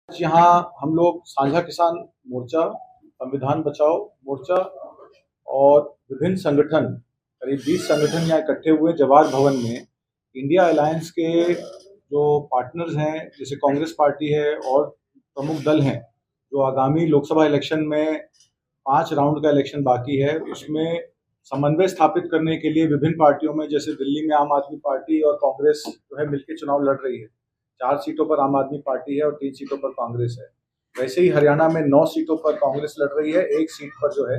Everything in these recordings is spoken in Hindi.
यहाँ हम लोग साझा किसान मोर्चा, संविधान बचाओ मोर्चा और विभिन्न संगठन, करीब 20 संगठन यहाँ इकट्ठे हुए जवाहर भवन में। इंडिया अलायंस के जो पार्टनर्स हैं, जैसे कांग्रेस पार्टी है और प्रमुख दल हैं, जो आगामी लोकसभा इलेक्शन में 5 राउंड का इलेक्शन बाकी है, उसमें समन्वय स्थापित करने के लिए विभिन्न पार्टियों में, जैसे दिल्ली में आम आदमी पार्टी और कांग्रेस जो है मिलकर चुनाव लड़ रही है। 4 सीटों पर आम आदमी पार्टी है और 3 सीटों पर कांग्रेस है। वैसे ही हरियाणा में 9 सीटों पर कांग्रेस लड़ रही है, 1 सीट पर जो है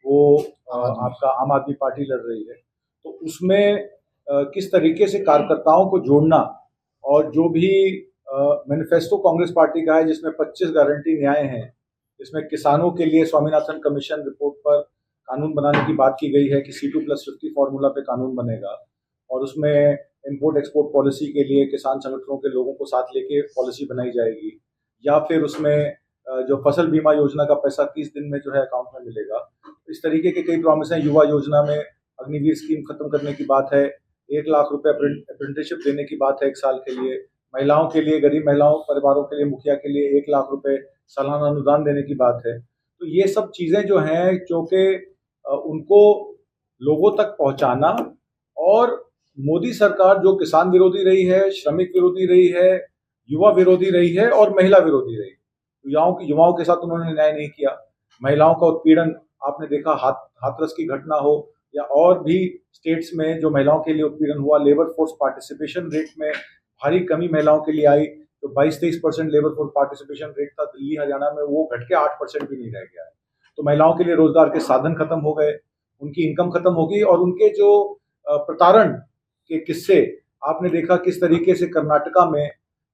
वो आपका आम आदमी पार्टी लड़ रही है। तो उसमें किस तरीके से कार्यकर्ताओं को जोड़ना, और जो भी मैनिफेस्टो कांग्रेस पार्टी का है जिसमें 25 गारंटी न्याय हैं, जिसमें किसानों के लिए स्वामीनाथन कमीशन रिपोर्ट पर कानून बनाने की बात की गई है कि C2+50 फॉर्मूला पे कानून बनेगा, और उसमें इम्पोर्ट एक्सपोर्ट पॉलिसी के लिए किसान संगठनों के लोगों को साथ लेके पॉलिसी बनाई जाएगी, या फिर उसमें जो फसल बीमा योजना का पैसा 30 दिन में जो है अकाउंट में मिलेगा। इस तरीके के कई प्रॉमिस हैं। युवा योजना में अग्निवीर स्कीम खत्म करने की बात है, 1 लाख रुपए अप्रेंटिसशिप देने की बात है 1 साल के लिए, महिलाओं के लिए, गरीब महिलाओं परिवारों के लिए, मुखिया के लिए 1 लाख रुपए सालाना अनुदान देने की बात है। तो ये सब चीजें जो हैं, जो कि उनको लोगों तक पहुंचाना, और मोदी सरकार जो किसान विरोधी रही है, श्रमिक विरोधी रही है, युवा विरोधी रही है और महिला विरोधी रही। युवाओं के साथ उन्होंने न्याय नहीं किया। महिलाओं का उत्पीड़न आपने देखा, हाथरस की घटना हो या और भी स्टेट्स में जो महिलाओं के लिए उत्पीड़न हुआ। लेबर फोर्स पार्टिसिपेशन रेट में भारी कमी महिलाओं के लिए आई। तो 22-23% लेबर फोर्स पार्टिसिपेशन रेट था दिल्ली हरियाणा में, वो घट के 8% भी नहीं रह गया है। तो महिलाओं के लिए रोजगार के साधन खत्म हो गए, उनकी इनकम खत्म हो गई, और उनके जो प्रताड़न के किस्से आपने देखा किस तरीके से कर्नाटका में।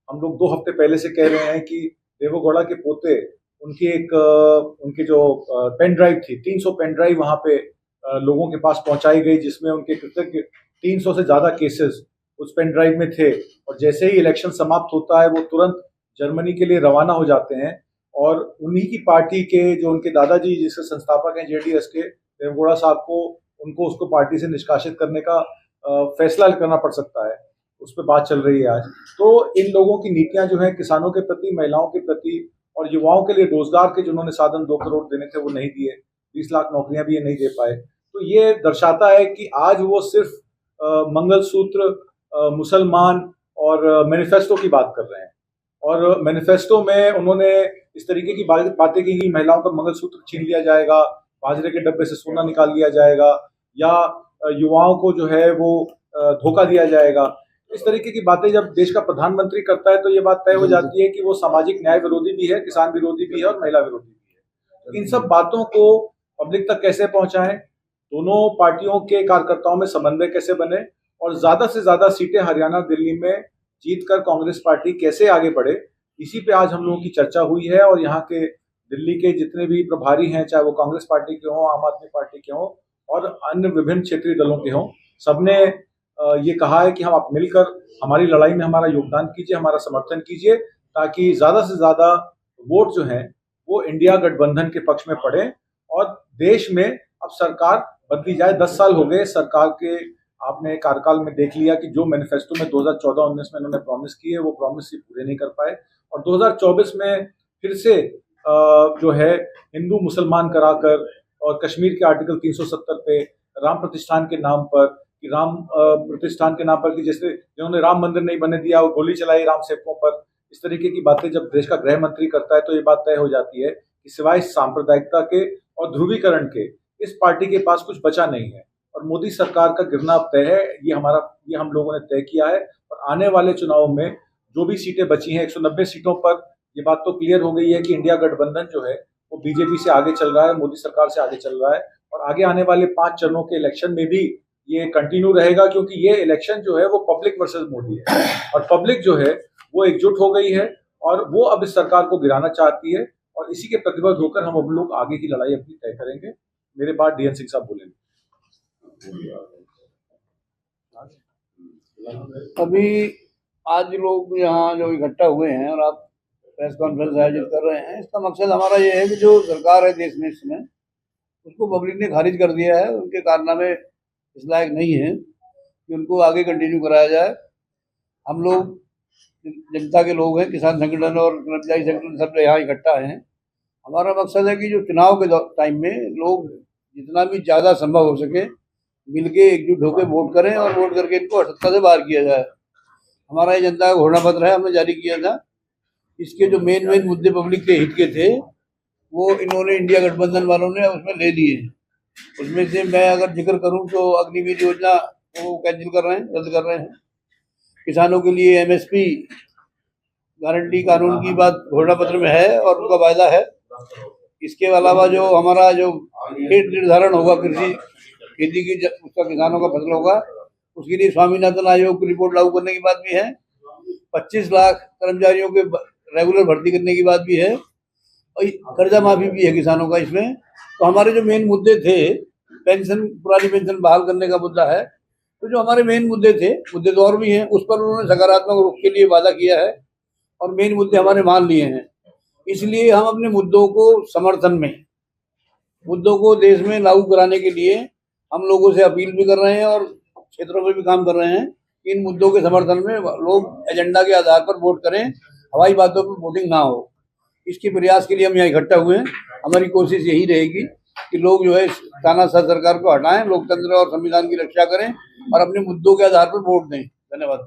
हम लोग 2 हफ्ते पहले से कह रहे हैं कि देवेगौड़ा के पोते, उनकी जो पेन ड्राइव थी, 300 पेन ड्राइव वहां पे लोगों के पास पहुंचाई गई, जिसमें उनके कृतज्ञ 300 से ज्यादा केसेस उस पेन ड्राइव में थे। और जैसे ही इलेक्शन समाप्त होता है, वो तुरंत जर्मनी के लिए रवाना हो जाते हैं, और उन्हीं की पार्टी के जो उनके दादाजी जिसके संस्थापक हैं JDS के, देवेगौड़ा साहब को, उनको उसको पार्टी से निष्कासित करने का फैसला करना पड़ सकता है। उस पर बात चल रही है आज। तो इन लोगों की नीतियां जो है किसानों के प्रति, महिलाओं के प्रति और युवाओं के लिए रोजगार के जिन्होंने साधन 2 करोड़ देने थे वो नहीं दिए, 20 लाख नौकरियां भी ये नहीं दे पाए। तो ये दर्शाता है कि आज वो सिर्फ मंगलसूत्र, मुसलमान और मैनिफेस्टो की बात कर रहे हैं। और मैनिफेस्टो में उन्होंने इस तरीके की बातें की कि महिलाओं का मंगलसूत्र छीन लिया जाएगा, बाजरे के डब्बे से सोना निकाल लिया जाएगा, या युवाओं को जो है वो धोखा दिया जाएगा। इस तरीके की बातें जब देश का प्रधानमंत्री करता है, तो ये बात तय हो जाती है कि वो सामाजिक न्याय विरोधी भी है, किसान विरोधी भी है और महिला विरोधी भी है। इन सब बातों को पब्लिक तक कैसे पहुंचाएं, दोनों पार्टियों के कार्यकर्ताओं में समन्वय कैसे बने, और ज्यादा से ज्यादा सीटें हरियाणा दिल्ली में जीतकर कांग्रेस पार्टी कैसे आगे बढ़े, इसी पे आज हम लोगों की चर्चा हुई है। और यहाँ के दिल्ली के जितने भी प्रभारी हैं, चाहे वो कांग्रेस पार्टी के हों, आम आदमी पार्टी के हों और अन्य विभिन्न क्षेत्रीय दलों के हों, सबने ये कहा है कि हम आप मिलकर हमारी लड़ाई में हमारा योगदान कीजिए, हमारा समर्थन कीजिए, ताकि ज्यादा से ज्यादा वोट जो है वो इंडिया गठबंधन के पक्ष में पड़े और देश में अब सरकार बदली जाए। 10 साल हो गए सरकार के, आपने कार्यकाल में देख लिया कि जो मैनिफेस्टो में 2014-19 में इन्होंने प्रॉमिस किए, वो प्रॉमिस पूरे नहीं कर पाए। और 2024 में फिर से जो है हिंदू मुसलमान कराकर, और कश्मीर के आर्टिकल 370 पे राम प्रतिष्ठान के नाम पर, कि राम प्रतिष्ठान के नाम पर, कि जैसे जिन्होंने राम मंदिर नहीं बनने दिया, वो गोली चलाई राम सेवकों पर, इस तरीके की बातें जब देश का गृह मंत्री करता है, तो ये बात तय हो जाती है कि सिवाय सांप्रदायिकता के और ध्रुवीकरण के इस पार्टी के पास कुछ बचा नहीं है। और मोदी सरकार का गिरना अब तय है, ये हम लोगों ने तय किया है। और आने वाले चुनाव में जो भी सीटें बची हैं, 190 सीटों पर ये बात तो क्लियर हो गई है कि इंडिया गठबंधन जो है वो बीजेपी से आगे चल रहा है, मोदी सरकार से आगे चल रहा है। और आगे आने वाले 5 चरणों के इलेक्शन में भी ये कंटिन्यू रहेगा, क्योंकि ये इलेक्शन जो है वो पब्लिक वर्सेस मोदी है, और पब्लिक जो है वो एकजुट हो गई है और वो अब इस सरकार को गिराना चाहती है। और इसी के प्रतिबद्ध होकर हम लोग आगे की लड़ाई अपनी तय करेंगे। मेरे बाद DN सिंह साहब बोलेंगे। अभी आज लोग यहाँ जो इकट्ठा हुए हैं और आप प्रेस कॉन्फ्रेंस आयोजित कर रहे हैं, इसका मकसद हमारा ये है कि जो सरकार है देश में इस समय, उसको पब्लिक ने खारिज कर दिया है। उनके कारनामे इस लायक नहीं है कि उनको आगे कंटिन्यू कराया जाए। हम लोग जनता के लोग हैं, किसान संगठन और कर्मचारी संगठन सब यहाँ इकट्ठा हैं। हमारा मकसद है कि जो चुनाव के टाइम में लोग जितना भी ज़्यादा संभव हो सके मिलके एकजुट होकर वोट करें और वोट करके इनको सत्ता से बाहर किया जाए। हमारा ये जनता का घोषणा पत्र है, हमने जारी किया था। इसके जो मेन मुद्दे पब्लिक के हित के थे वो इन्होंने इंडिया गठबंधन वालों ने उसमें ले लिए हैं। उसमें से मैं अगर जिक्र करूं तो अग्निवीर योजना वो कैंसिल कर रहे हैं, रद्द कर रहे हैं। किसानों के लिए एमएसपी गारंटी कानून की बात घोषणा पत्र में है और उनका वायदा है। इसके अलावा जो हमारा जो रेट निर्धारण होगा कृषि खेती की उसका किसानों का फसल होगा उसके लिए स्वामीनाथन आयोग की रिपोर्ट लागू करने की बात भी है। 25 लाख कर्मचारियों के रेगुलर भर्ती करने की बात भी है और कर्जा माफी भी है किसानों का इसमें। तो हमारे जो मेन मुद्दे थे, पेंशन पुरानी पेंशन बहाल करने का मुद्दा है, तो जो हमारे मेन मुद्दे थे, मुद्दे तो और भी हैं, उस पर उन्होंने सकारात्मक रुख के लिए वादा किया है और मेन मुद्दे हमारे मान लिए हैं। इसलिए हम अपने मुद्दों को समर्थन में, मुद्दों को देश में लागू कराने के लिए हम लोगों से अपील भी कर रहे हैं और क्षेत्रों में भी काम कर रहे हैं कि इन मुद्दों के समर्थन में लोग एजेंडा के आधार पर वोट करें, हवाई बातों पर वोटिंग ना हो। इसके प्रयास के लिए हम यहाँ इकट्ठा हुए हैं। हमारी कोशिश यही रहेगी कि लोग जो है तानाशाह सरकार को हटाएं, लोकतंत्र और संविधान की रक्षा करें और अपने मुद्दों के आधार पर वोट दें। धन्यवाद।